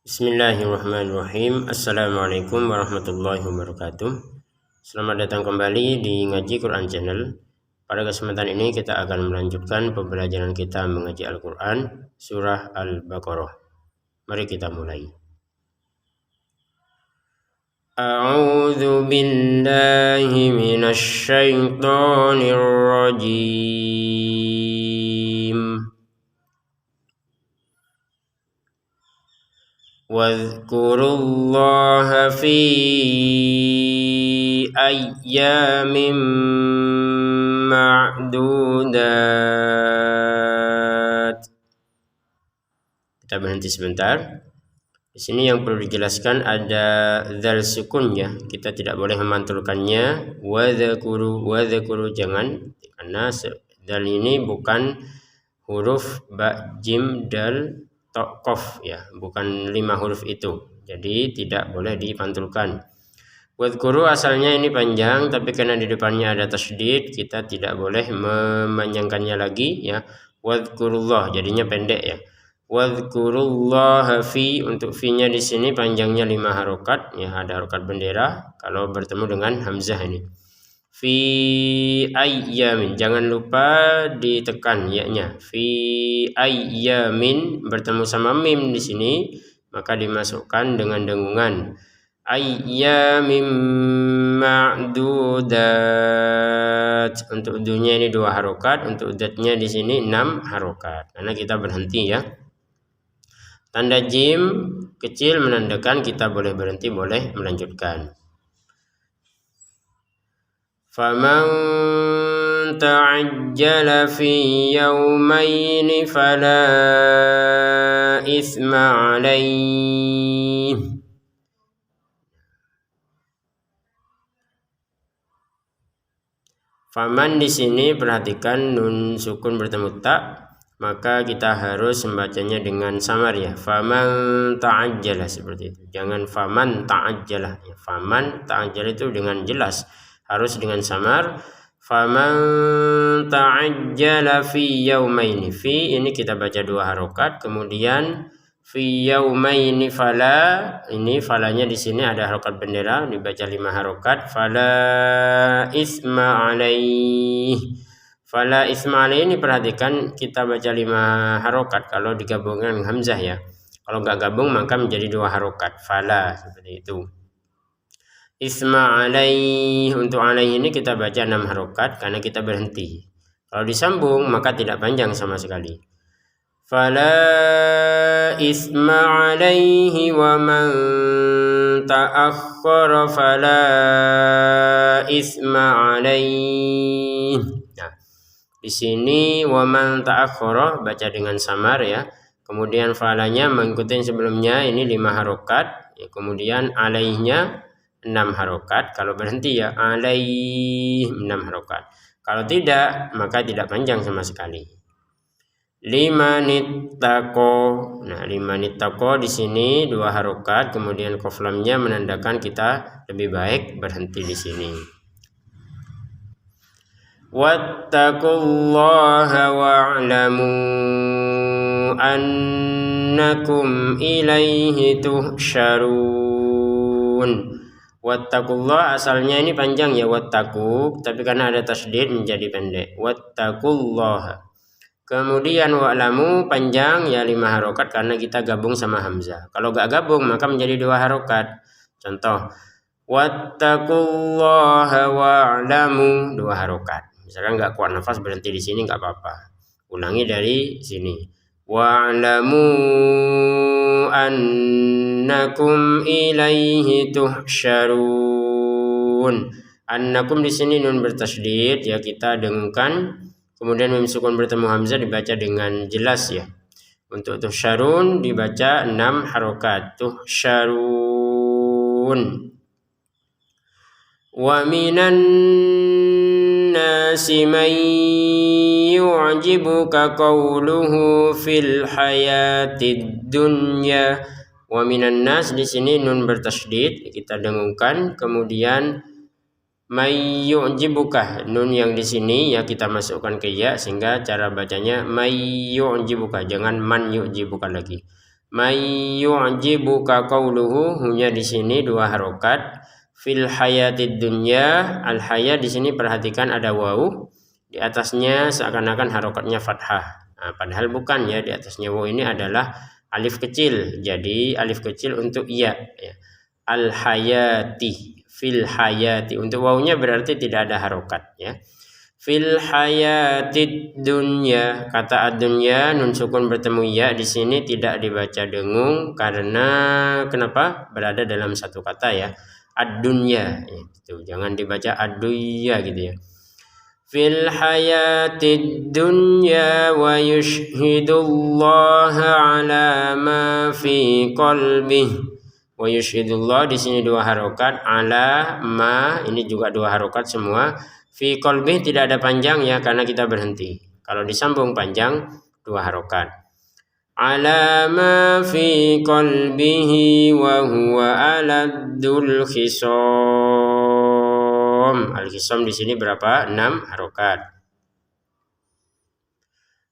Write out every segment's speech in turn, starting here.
Bismillahirrahmanirrahim. Assalamualaikum warahmatullahi wabarakatuh. Selamat datang kembali di Ngaji Quran Channel. Pada kesempatan ini kita akan melanjutkan pembelajaran kita mengaji Al-Quran Surah Al-Baqarah. Mari kita mulai. A'udzu billahi minasy syaithanir rajim. Wadhkurullaha fi ayyamin ma'dudat. Kita berhenti sebentar. Di sini yang perlu dijelaskan ada dzal sukun ya. Kita tidak boleh memantulkannya. Wadhkuru jangan, karena dzal ini bukan huruf ba, jim, dal, Qaf ya, bukan 5 huruf itu, jadi tidak boleh dipantulkan. Wadhkuru asalnya ini panjang, tapi karena di depannya ada tasydid, kita tidak boleh memanjangkannya lagi ya. Wadhkurullah jadinya pendek ya. Wadhkurullaha fi, untuk fi-nya di sini panjangnya 5 harokat ya, ada harokat bendera kalau bertemu dengan hamzah ini. Fi ayyamin, jangan lupa ditekan ya-nya. Fi ayyamin bertemu sama mim di sini, maka dimasukkan dengan dengungan. Ayyamin ma'dudat. Untuk dunya ini 2 harokat, untuk datnya di sini 6 harokat. Karena kita berhenti ya. Tanda jim kecil menandakan kita boleh berhenti, boleh melanjutkan. Faman ta'ajjala fi yawmaini fala ithma alaih. Faman di sini perhatikan nun sukun bertemu ta, maka kita harus membacanya dengan samar ya. Faman ta'ajjala seperti itu. Jangan faman ta'ajjala. Ya, faman ta'ajjala itu dengan jelas, harus dengan samar. Faman ta'ajjala fi yaumaini. Fi ini kita baca 2 harokat, kemudian fi yaumaini fala, ini falanya di sini ada harokat bendera, dibaca 5 harokat. Fala isma alaih. Fala isma alaih ini perhatikan kita baca 5 harokat kalau digabungkan dengan hamzah ya. Kalau nggak gabung maka menjadi 2 harokat. Fala seperti itu. Isma alaih, untuk alaih ini kita baca 6 harokat karena kita berhenti. Kalau disambung maka tidak panjang sama sekali. Fala isma alaihi wa man ta'akhkhara fala isma alaih. Nah, di sini wa man ta'akhkhara baca dengan samar ya. Kemudian falanya mengikuti sebelumnya, ini 5 harokat ya. Kemudian alaihnya 6 harokat, kalau berhenti ya alaih 6 harokat. Kalau tidak maka tidak panjang sama sekali. 5 nittaqo. Nah, 5 nittaqo di sini 2 harokat, kemudian qaf lamnya menandakan kita lebih baik berhenti di sini. Wattaqullaha wa'lamu annakum ilaihi tuhsyarun. Wattaqullah asalnya ini panjang ya, wattaqu, tapi karena ada tasydid menjadi pendek. Wattaqullah. Kemudian wa'lamu panjang ya 5 harokat karena kita gabung sama hamzah. Kalau gak gabung maka menjadi 2 harokat. Contoh, wattaqullaha wa'lamu 2 harokat. Misalkan gak kuat nafas berhenti di sini gak apa-apa. Ulangi dari sini. Wa'lamu annakum ilaihi tuhsyarun. Annakum di sini nun bertasydid ya, kita dengungkan, kemudian mim sukun bertemu hamzah dibaca dengan jelas ya. Untuk tuhsyarun dibaca 6 harokat. Tuhsyarun. Wa minan nasi man yu'jibuka qawluhu fil hayatid dunya. Wa minan nas di sini nun bertasydid kita dengungkan, kemudian may yu'jibuka, nun yang di sini ya kita masukkan ke ya, sehingga cara bacanya may yu'jibuka, jangan man yu'jibuka lagi. May yu'jibuka qawluhu, hunya di sini dua harokat. Fil hayatid dunya, al haya di sini perhatikan ada waw, di atasnya seakan-akan harokatnya fathah. Nah, padahal bukan ya, di atasnya waw ini adalah alif kecil. Jadi alif kecil untuk ya. Al hayati, fil hayati. Untuk wawnya berarti tidak ada harokat ya. Fil hayatid dunya, kata ad-dunya nun sukun bertemu ya di sini tidak dibaca dengung karena kenapa? Berada dalam satu kata ya. Ad-dunya itu jangan dibaca ad-dunya gitu ya. Fil hayatid dunya wa yushhidullaha ala ma fi qalbihi. Wa yushhidullah di sini dua harokat, ala ma ini juga dua harokat semua. Fi qalbi tidak ada panjang ya karena kita berhenti. Kalau disambung panjang dua harokat. Ala ma fi qalbihi wa huwa aladdul khisam. Al khisam di sini berapa? 6 harokat.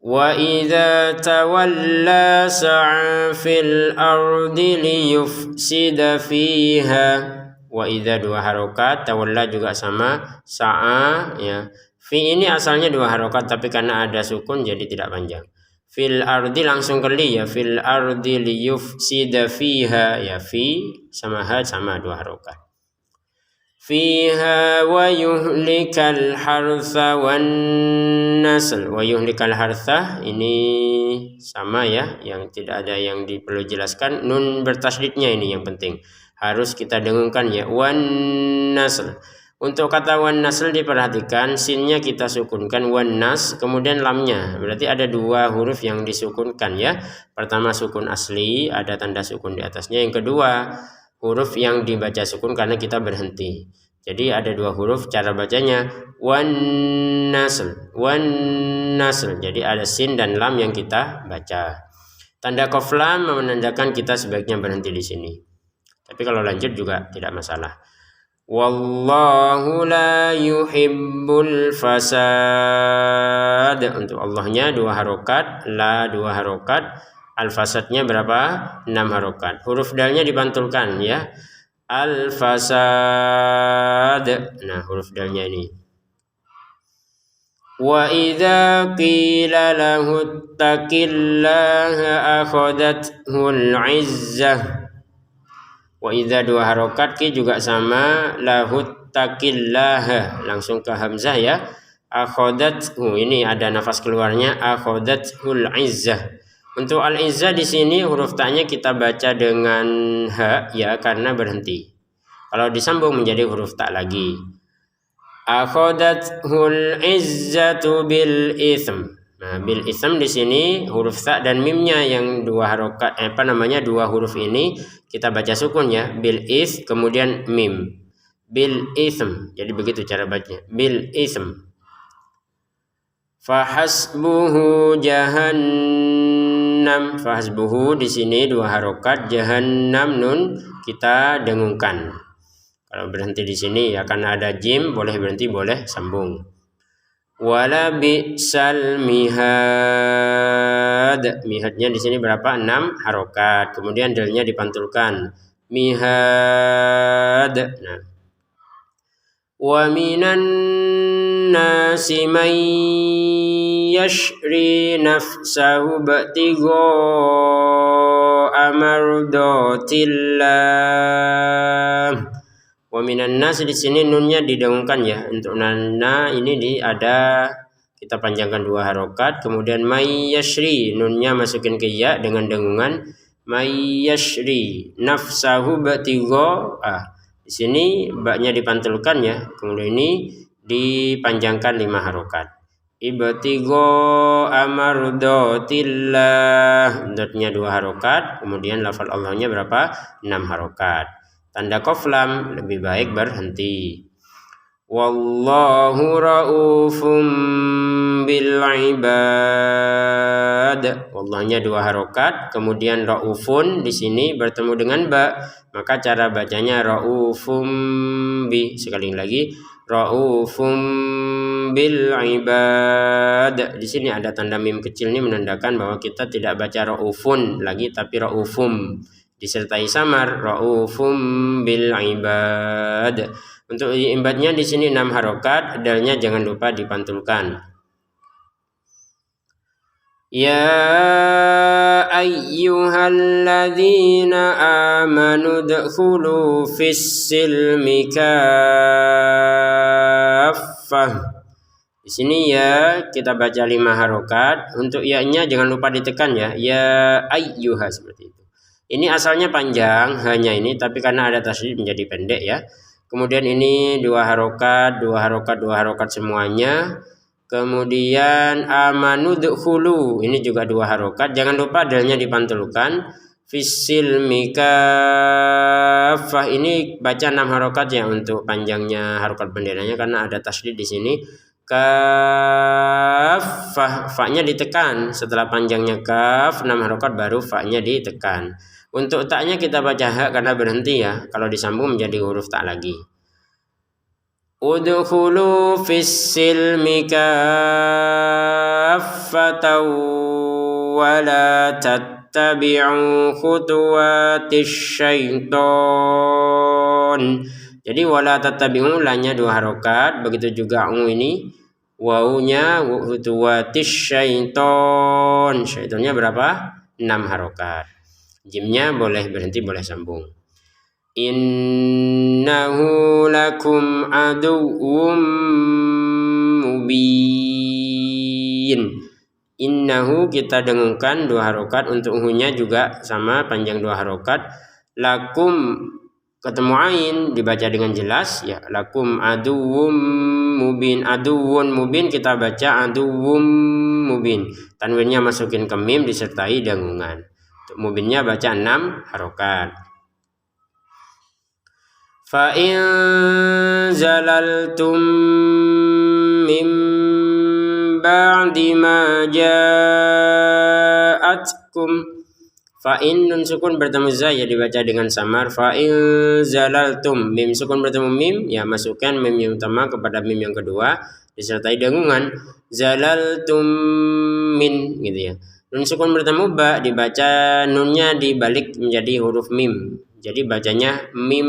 Wa idza tawalla sa'a fil ardi liyufsida fiha. Wa idza dua harokat, tawalla juga sama, sa'a ya. Fi ini asalnya dua harokat tapi karena ada sukun jadi tidak panjang. Fil ardi langsung keli ya, fil ardi liyufsida fiha ya, fi sama ha sama dua harokat. Fiha wa yuhlikal hartha wan nasl. Wa yuhlikal hartha ini sama ya, yang tidak ada yang perlu jelaskan. Nun bertasdidnya ini yang penting. Harus kita dengungkan ya, wan nasl. Untuk kata wan nasl diperhatikan, sinnya kita sukunkan, wan nas, kemudian lamnya. Berarti ada dua huruf yang disukunkan ya. Pertama sukun asli, ada tanda sukun di atasnya. Yang kedua huruf yang dibaca sukun karena kita berhenti. Jadi ada dua huruf, cara bacanya wan nasl, wan nasl. Jadi ada sin dan lam yang kita baca. Tanda qaf lam menandakan kita sebaiknya berhenti di sini. Tapi kalau lanjut juga tidak masalah. Wallahu la yuhibbul fasad. Untuk Allahnya dua harokat, la dua harokat, al-fasadnya berapa? 6 harokat. Huruf dalnya dipantulkan ya. Al-fasad. Nah, huruf dalnya ini. Wa idza qila lahu ittaqillaha akhadathul 'izzah. Wa idza dua harokat ki juga sama, lahut taqillaha langsung ke hamzah ya. Akhadathu ini ada nafas keluarnya, akhadathul izzah. Untuk al izzah di sini huruf ta-nya kita baca dengan ha ya karena berhenti. Kalau disambung menjadi huruf ta lagi. Akhadathul izzatu bil itsm. Nah, bil ism di sini huruf ta dan mimnya yang dua harokat dua huruf ini kita baca sukun ya, bil is kemudian mim, bil ism. Jadi begitu cara bacanya, bil ism. Fahasbuhu jahannam. Fahasbuhu di sini dua harokat, jahannam nun kita dengungkan. Kalau berhenti di sini ya karena ada jim, boleh berhenti boleh sambung. Wala bi'sal mihad. Mihadnya di sini berapa? 6 harokat. Kemudian dalnya dipantulkan. Mihad. Nah. Wa minan nasi man yashri nafsahu ba'tigha amardatillah. Wa minan nas di sini nunnya didengungkan ya. Untuk nana ini ada kita panjangkan dua harokat. Kemudian may yashri nunnya masukin ke ya dengan dengungan may yashri nafsahu batigha. Di sini baknya dipantulkan ya. Kemudian ini dipanjangkan 5 harokat. Ibtigha amardatillah. Dotnya 2 harokat. Kemudian lafal Allahnya berapa? 6 harokat. Tanda qaf lam lebih baik berhenti. Wallahu raufum bil ibad. Wallahnya 2 harokat, kemudian raufun di sini bertemu dengan ba, maka cara bacanya raufum bi. Sekali lagi Raufum bil ibad. Di sini ada tanda mim kecil ini menandakan bahwa kita tidak baca raufun lagi tapi raufum disertai samar, raufum bil ibad. Untuk ibadnya di sini 6 harokat, dalnya jangan lupa dipantulkan. Ya ayyuhalladzina amanu dkhulu fis silmi kaffah. Di sini ya kita baca 5 harokat. Untuk ya-nya jangan lupa ditekan ya. Ya ayyuha seperti itu. Ini asalnya panjang hanya ini, tapi karena ada tasydid menjadi pendek ya. Kemudian ini 2 harokat, 2 harokat, 2 harokat semuanya. Kemudian amanu dkhulu ini juga 2 harokat. Jangan lupa dalnya dipantulkan. Fisil mikafah ini baca 6 harokat ya untuk panjangnya harokat benderanya karena ada tasydid di sini. Kafah, fa-nya ditekan. Setelah panjangnya kaf 6 harokat baru fa-nya ditekan. Untuk taknya kita baca ha karena berhenti ya. Kalau disambung menjadi huruf tak lagi. Udkhulu fis silmi kaffatan wa la tattabi'u khutuwatis syaitan. Jadi wala tattabi'u lanya 2 harokat, begitu juga ini wawunya khutuwatis syaitan. Syaitannya berapa? 6 harokat. Jimnya boleh berhenti boleh sambung. Innahu lakum aduwwum mubin. Innahu kita dengungkan 2 harokat. Untuk hu-nya juga sama panjang 2 harokat. Lakum ketemu ain dibaca dengan jelas ya. Lakum aduwwum mubin. Aduwwun mubin kita baca aduwwum mubin. Tanwinnya masukin ke mim disertai dengungan. Untuk mubinnya baca 6 harokat. Fa in zalaltum min ba'di ma ja'atkum. Fa in nun sukun bertemu za ya dibaca dengan samar. Fa in zalaltum mim sukun bertemu mim ya masukkan mim yang utama kepada mim yang kedua disertai dengungan. Zalaltum min gitu ya. Nun sukun bertemu ba dibaca nunnya dibalik menjadi huruf mim. Jadi bacanya mim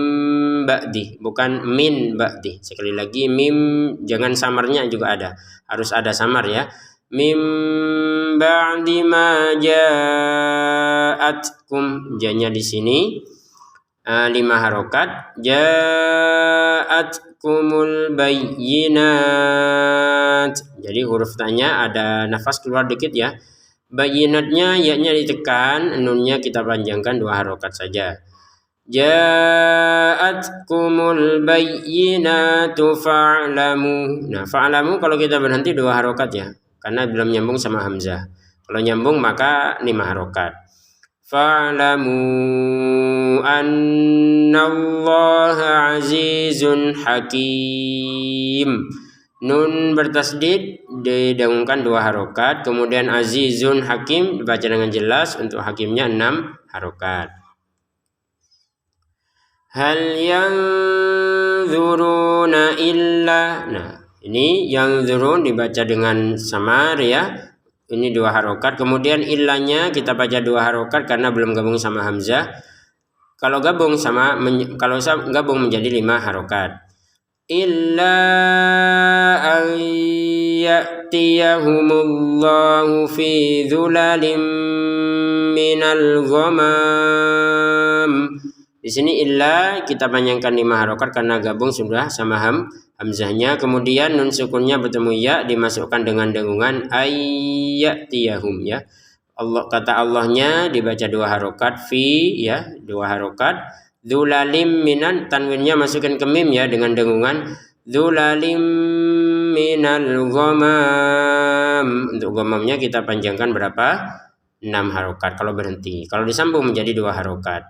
ba'di, bukan min ba'di. Sekali lagi mim jangan samarnya juga ada. Harus ada samar ya. Mim ba'di ma ja'atkum. Janya di sini 5 harokat. Ja'atkumul bayyinat. Jadi huruf tanya ada nafas keluar dikit ya. Bayyinatnya ya-nya ditekan, nunnya kita panjangkan 2 harokat saja. Ja'atkumul bayyinatu fa'lamu. Nah, fa'lamu kalau kita berhenti 2 harokat ya, karena belum nyambung sama hamzah. Kalau nyambung maka 5 harokat. Fa'lamu annallaha azizun hakim. Nun bertasdid didengungkan 2 harokat. Kemudian azizun hakim dibaca dengan jelas. Untuk hakimnya 6 harokat. Hal yanzuruna illa. Nah, ini yanzurun dibaca dengan samar ya. Ini 2 harokat. Kemudian illanya kita baca 2 harokat karena belum gabung sama hamzah. Kalau gabung menjadi 5 harokat. Illa an ya'tiyahumullahu fi dhulalin minal ghamam. Di sini illa kita panjangkan 5 harokat karena gabung sudah sama hamzahnya. Kemudian nun sukunnya bertemu ya dimasukkan dengan dengungan ayyatiyahum ya. Allah kata Allahnya dibaca 2 harokat fi ya 2 harokat. Dzulalim minan tanwinnya masukkan ke mim ya dengan dengungan dzulalim minal ghamam. Untuk ghamamnya kita panjangkan berapa? 6 harokat kalau berhenti. Kalau disambung menjadi 2 harokat.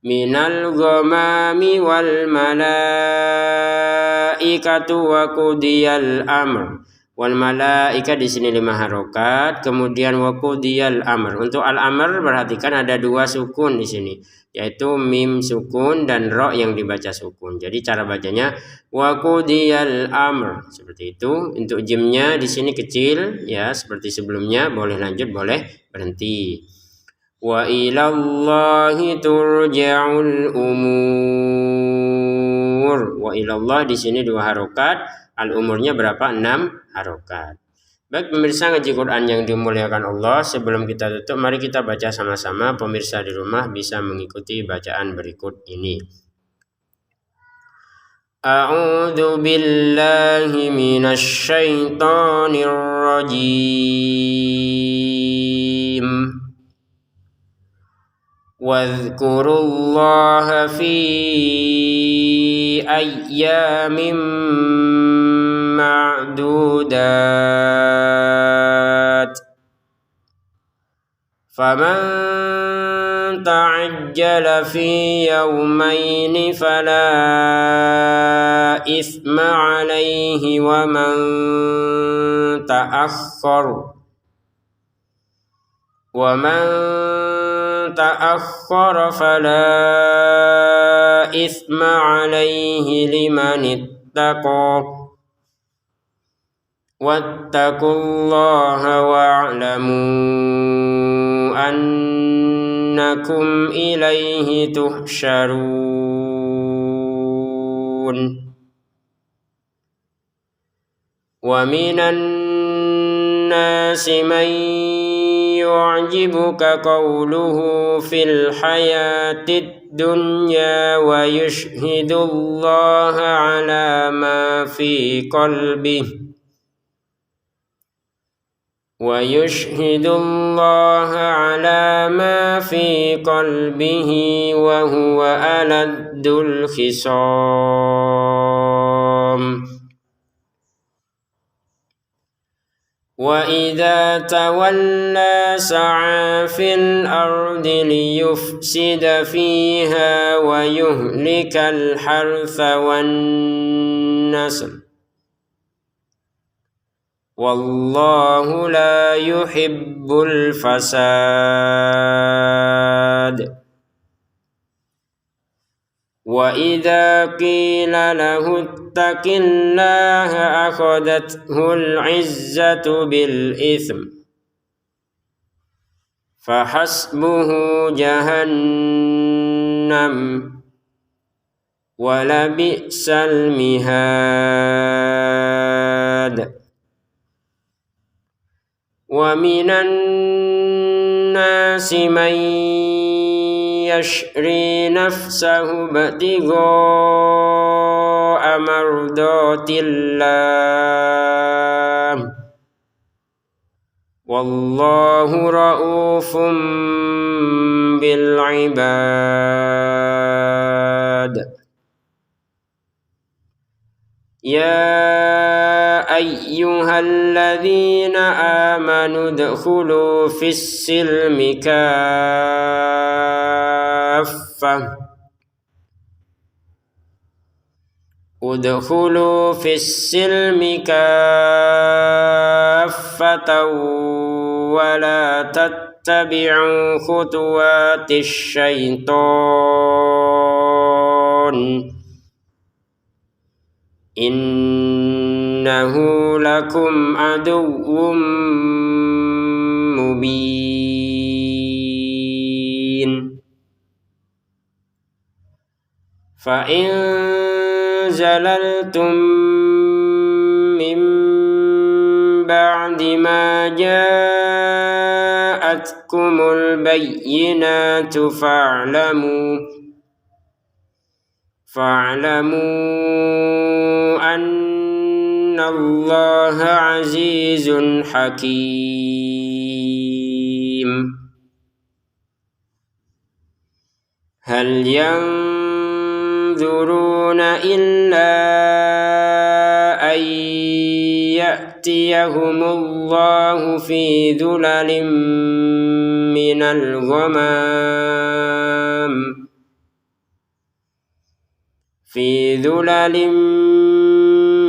Minal ghamami wal malaikatu wa qudiyal amr. Wal malaika di sini 5 harokat. Kemudian wa qudiyal amr. Untuk al-amr perhatikan ada 2 sukun di sini, yaitu mim sukun dan ro yang dibaca sukun. Jadi cara bacanya wa qudiyal amr seperti itu. Untuk jimnya di sini kecil ya, seperti sebelumnya, boleh lanjut boleh berhenti. Wa ilallahi turja'ul umur. Wa ilallah di sini 2 harokat. Al-umurnya berapa? 6 harokat. Baik pemirsa ngaji Quran yang dimuliakan Allah, sebelum kita tutup mari kita baca sama-sama. Pemirsa di rumah bisa mengikuti bacaan berikut ini. A'udzu billahi minasy syaithanir rajim. Wadhkurullaha fi ayyamin ma'dudat. Faman ta'ajjala fi yawmaini fala ithma alayhi wa man ta'akhkhara fala ithma alayhi liman ittaqa. Wattaqullaha wa'lamu annakum ilaihi tuhsyarun. Wa minan nasi man yu'jibuka qawluhu fil hayatid dunya wa yushhidullaha ala ma fi qalbihi wa huwa aladdul khisam. Wa idza tawalla sa'a fil ardi liyufsida fiha wa yuhlikal hartha wan nasl. Wallahu la yuhibbul fasad. Wa idza qila lahu ittaqillaha akhadathul 'izzatu bil itsm fahasbuhu jahannam wa labi'sal mihad. Wa minan nasi man yashri nafsahu ibtigha'a mardatillah. Wallahu ra'ufum bil ibad. Ya ayyuhalladzina amanu udkhulu fis silmi kaffah. Udkhulu fis silmi kaffatan wa la tattabi'u khutuwatis syaitan. Innahu lakum aduwwum mubin. Fa in zalaltum min ba'di ma ja'atkumul bayyinatu fa'lamu annallaha azizun hakim. Hal yanzuruna illa an ya'tiyahumullahu fi dhulalin minal ghamam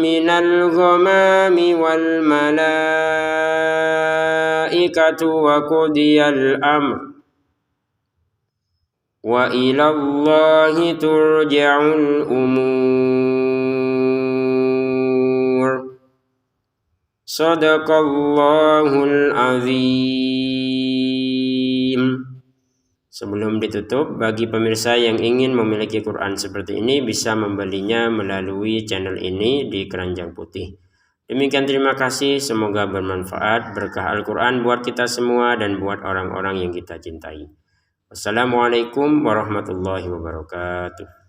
minal ghamami wal malaikatu wa qudiyal amr wa ilallahi turja'ul umur. Sadaqallahul azim. Sebelum ditutup, bagi pemirsa yang ingin memiliki Quran seperti ini bisa membelinya melalui channel ini di Keranjang Putih. Demikian, terima kasih, semoga bermanfaat, berkah Al-Quran buat kita semua dan buat orang-orang yang kita cintai. Wassalamualaikum warahmatullahi wabarakatuh.